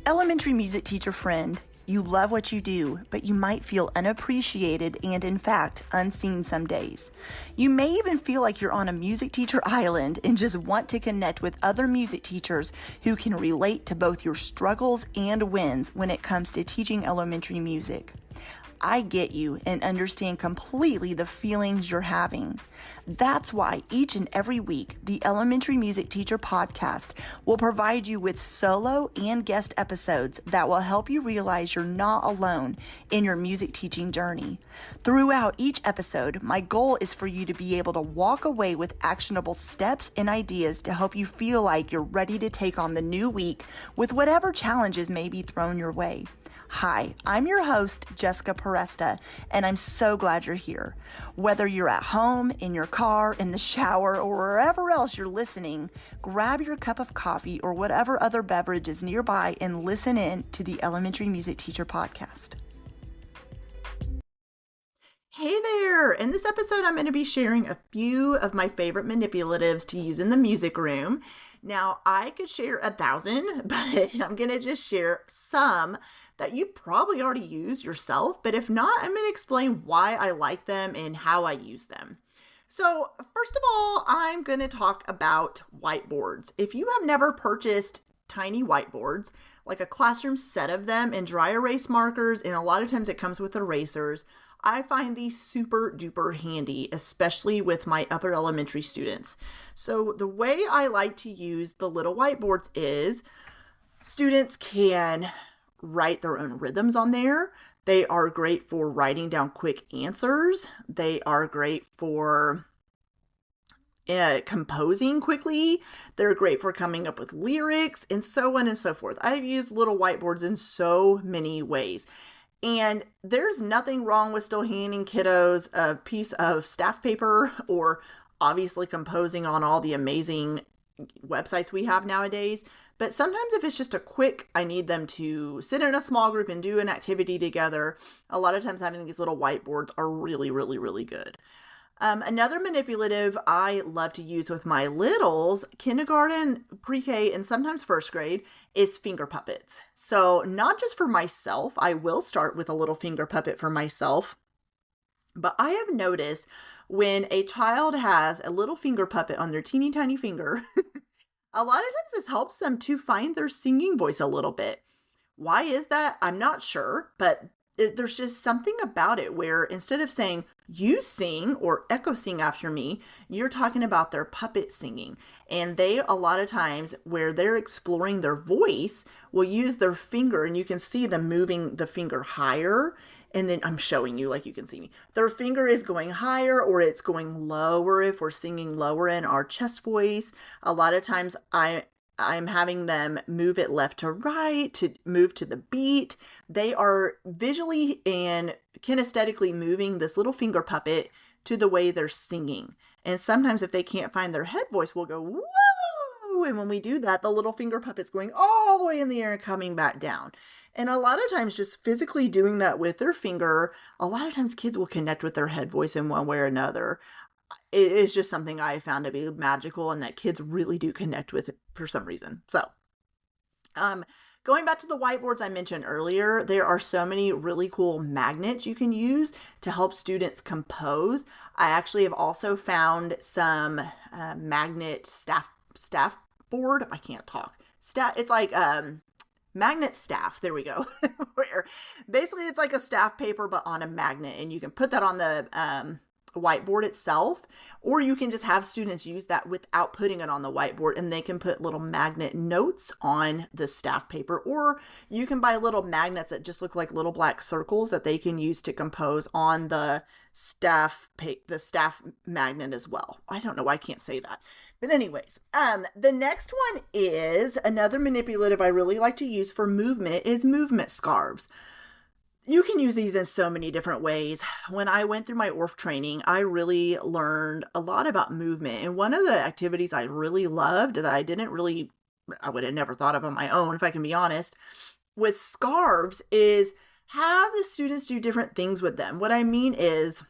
Elementary music teacher friend, you love what you do, but you might feel unappreciated and, in fact, unseen some days. You may even feel like you're on a music teacher island and just want to connect with other music teachers who can relate to both your struggles and wins when it comes to teaching elementary music. I get you and understand completely the feelings you're having. That's why each and every week, the Elementary Music Teacher Podcast will provide you with solo and guest episodes that will help you realize you're not alone in your music teaching journey. Throughout each episode, my goal is for you to be able to walk away with actionable steps and ideas to help you feel like you're ready to take on the new week with whatever challenges may be thrown your way. Hi, I'm your host, Jessica Peresta, and I'm so glad you're here. Whether you're at home, in your car, in the shower, or wherever else you're listening, grab your cup of coffee or whatever other beverage is nearby and listen in to the Elementary Music Teacher Podcast. Hey there! In this episode, I'm going to be sharing a few of my favorite manipulatives to use in the music room. Now, I could share 1,000, but I'm going to just share some that you probably already use yourself, but if not, I'm going to explain why I like them and how I use them. So first of all, I'm going to talk about whiteboards. If you have never purchased tiny whiteboards, like a classroom set of them and dry erase markers, and a lot of times it comes with erasers, I find these super duper handy, especially with my upper elementary students. So the way I like to use the little whiteboards is students can write their own rhythms on there. They are great for writing down quick answers. They are great for composing quickly. They're great for coming up with lyrics and so on and so forth. I've used little whiteboards in so many ways. And there's nothing wrong with still handing kiddos a piece of staff paper or obviously composing on all the amazing websites we have nowadays. But sometimes if it's just a quick, I need them to sit in a small group and do an activity together, a lot of times having these little whiteboards are really, really, really good. Another manipulative I love to use with my littles, kindergarten, pre-K, and sometimes first grade, is finger puppets. So not just for myself, I will start with a little finger puppet for myself, but I have noticed when a child has a little finger puppet on their teeny tiny finger, a lot of times this helps them to find their singing voice a little bit. Why is that? I'm not sure, but there's just something about it where instead of saying, you sing or echo sing after me, you're talking about their puppet singing. And they, a lot of times where they're exploring their voice, will use their finger and you can see them moving the finger higher. And then I'm showing you like you can see me. Their finger is going higher or it's going lower if we're singing lower in our chest voice. A lot of times I'm having them move it left to right to move to the beat. They are visually and kinesthetically moving this little finger puppet to the way they're singing. And sometimes if they can't find their head voice, we'll go, whoa! And when we do that, the little finger puppet's going all the way in the air and coming back down. And a lot of times just physically doing that with their finger, a lot of times kids will connect with their head voice in one way or another. It is just something I found to be magical and that kids really do connect with it for some reason. So, going back to the whiteboards I mentioned earlier, there are so many really cool magnets you can use to help students compose. I actually have also found some magnet staff board. I can't talk. It's like magnet staff. There we go. Where basically it's like a staff paper but on a magnet, and you can put that on the whiteboard itself, or you can just have students use that without putting it on the whiteboard, and they can put little magnet notes on the staff paper, or you can buy little magnets that just look like little black circles that they can use to compose on the staff magnet as well. I don't know why I can't say that. But anyways, the next one is another manipulative I really like to use for movement is movement scarves. You can use these in so many different ways. When I went through my ORF training, I really learned a lot about movement. And one of the activities I really loved that I would have never thought of on my own, if I can be honest, with scarves is have the students do different things with them. What I mean is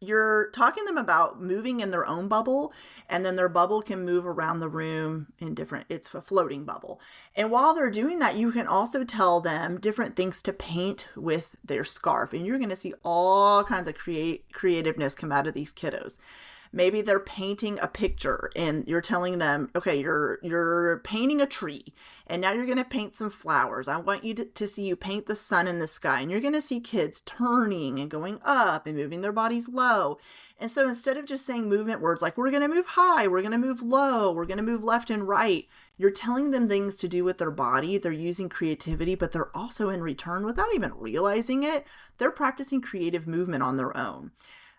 you're talking to them about moving in their own bubble, and then their bubble can move around the room in different, it's a floating bubble. And while they're doing that, you can also tell them different things to paint with their scarf. And you're going to see all kinds of creativeness come out of these kiddos. Maybe they're painting a picture and you're telling them, okay, you're painting a tree and now you're going to paint some flowers. I want you to see you paint the sun in the sky, and you're going to see kids turning and going up and moving their bodies low. And so instead of just saying movement words like we're going to move high, we're going to move low, we're going to move left and right, you're telling them things to do with their body. They're using creativity, but they're also in return, without even realizing it, they're practicing creative movement on their own.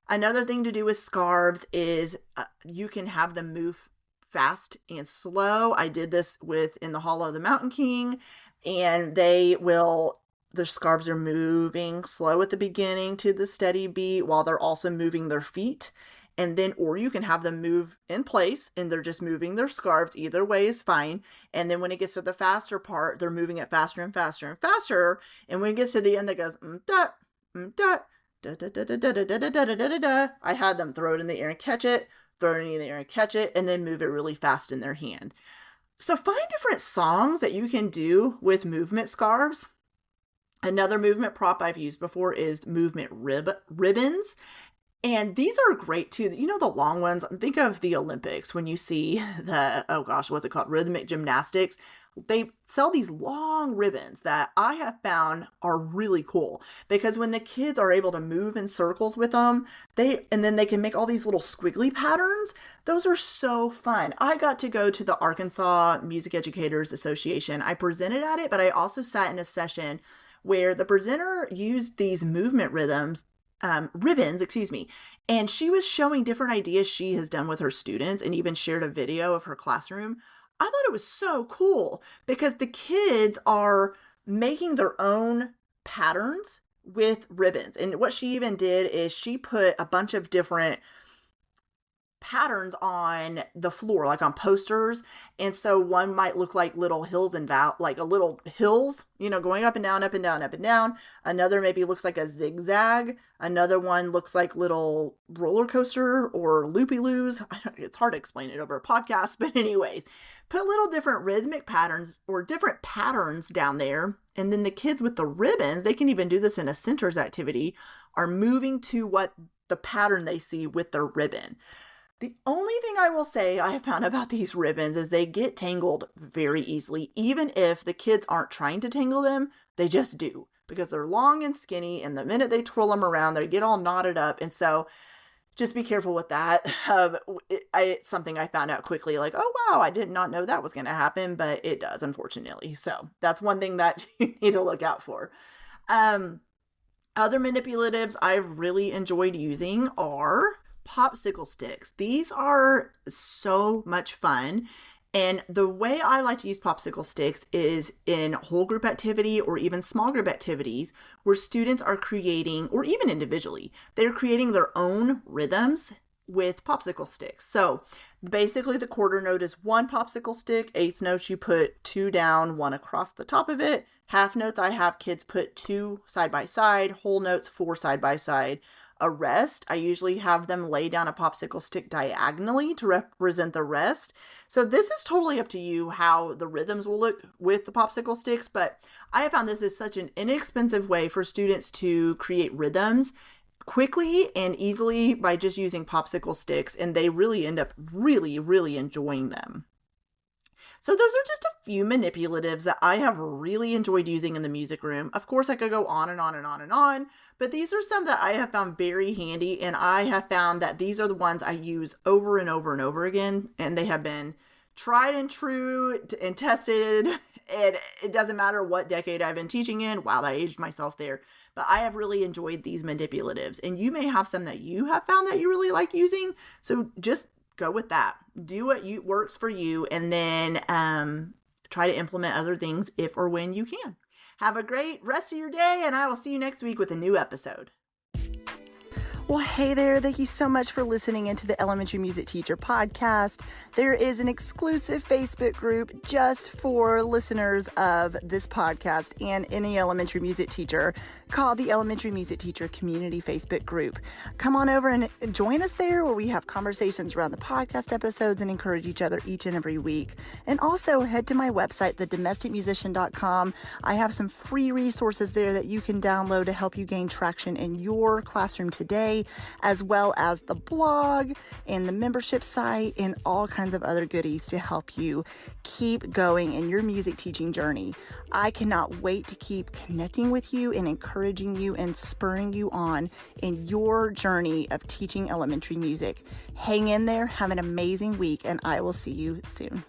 Another thing to do with scarves is you can have them move fast and slow. I did this in the Hall of the Mountain King, and their scarves are moving slow at the beginning to the steady beat while they're also moving their feet. And then, or you can have them move in place and they're just moving their scarves. Either way is fine. And then when it gets to the faster part, they're moving it faster and faster and faster. And when it gets to the end, it goes, da, da. Da, da, da, da, da, da, da, da, da, da, da. I had them throw it in the air and catch it, throw it in the air and catch it, and then move it really fast in their hand. So find different songs that you can do with movement scarves. Another movement prop I've used before is movement ribbons. And these are great too. You know, the long ones, think of the Olympics when you see what's it called? Rhythmic gymnastics. They sell these long ribbons that I have found are really cool because when the kids are able to move in circles with them, and then they can make all these little squiggly patterns. Those are so fun. I got to go to the Arkansas Music Educators Association. I presented at it, but I also sat in a session where the presenter used these movement ribbons, and she was showing different ideas she has done with her students and even shared a video of her classroom. I thought it was so cool because the kids are making their own patterns with ribbons. And what she even did is she put a bunch of different patterns on the floor, like on posters. And so one might look like little hills and like a little hills, going up and down, up and down, up and down. Another maybe looks like a zigzag. Another one looks like little roller coaster or loopy-loos. It's hard to explain it over a podcast, but anyways, put little different rhythmic patterns or different patterns down there. And then the kids with the ribbons, they can even do this in a centers activity, are moving to what the pattern they see with their ribbon. The only thing I will say I have found about these ribbons is they get tangled very easily. Even if the kids aren't trying to tangle them, they just do because they're long and skinny. And the minute they twirl them around, they get all knotted up. And so just be careful with that. It's something I found out quickly, like, oh, wow, I did not know that was going to happen, but it does, unfortunately. So that's one thing that you need to look out for. Other manipulatives I've really enjoyed using are popsicle sticks. These are so much fun. And the way I like to use popsicle sticks is in whole group activity or even small group activities where students are creating, or even individually, they're creating their own rhythms with popsicle sticks. So basically the quarter note is one popsicle stick, eighth notes you put two down, one across the top of it. Half notes I have kids put two side by side, whole notes four side by side. A rest, I usually have them lay down a popsicle stick diagonally to represent the rest. So this is totally up to you how the rhythms will look with the popsicle sticks, but I have found this is such an inexpensive way for students to create rhythms quickly and easily by just using popsicle sticks, and they really end up really, really enjoying them. So those are just a few manipulatives that I have really enjoyed using in the music room. Of course, I could go on and on and on and on, but these are some that I have found very handy, and I have found that these are the ones I use over and over and over again, and they have been tried and true and tested, and it doesn't matter what decade I've been teaching in. Wow, I aged myself there. But I have really enjoyed these manipulatives, and you may have some that you have found that you really like using, so just go with that. Do what works for you, and then try to implement other things if or when you can. Have a great rest of your day, and I will see you next week with a new episode. Well, hey there. Thank you so much for listening into the Elementary Music Teacher podcast. There is an exclusive Facebook group just for listeners of this podcast and any elementary music teacher called the Elementary Music Teacher Community Facebook group. Come on over and join us there, where we have conversations around the podcast episodes and encourage each other each and every week. And also head to my website, thedomesticmusician.com. I have some free resources there that you can download to help you gain traction in your classroom today, as well as the blog and the membership site and all kinds of other goodies to help you keep going in your music teaching journey. I cannot wait to keep connecting with you and encouraging you and spurring you on in your journey of teaching elementary music. Hang in there, have an amazing week, and I will see you soon.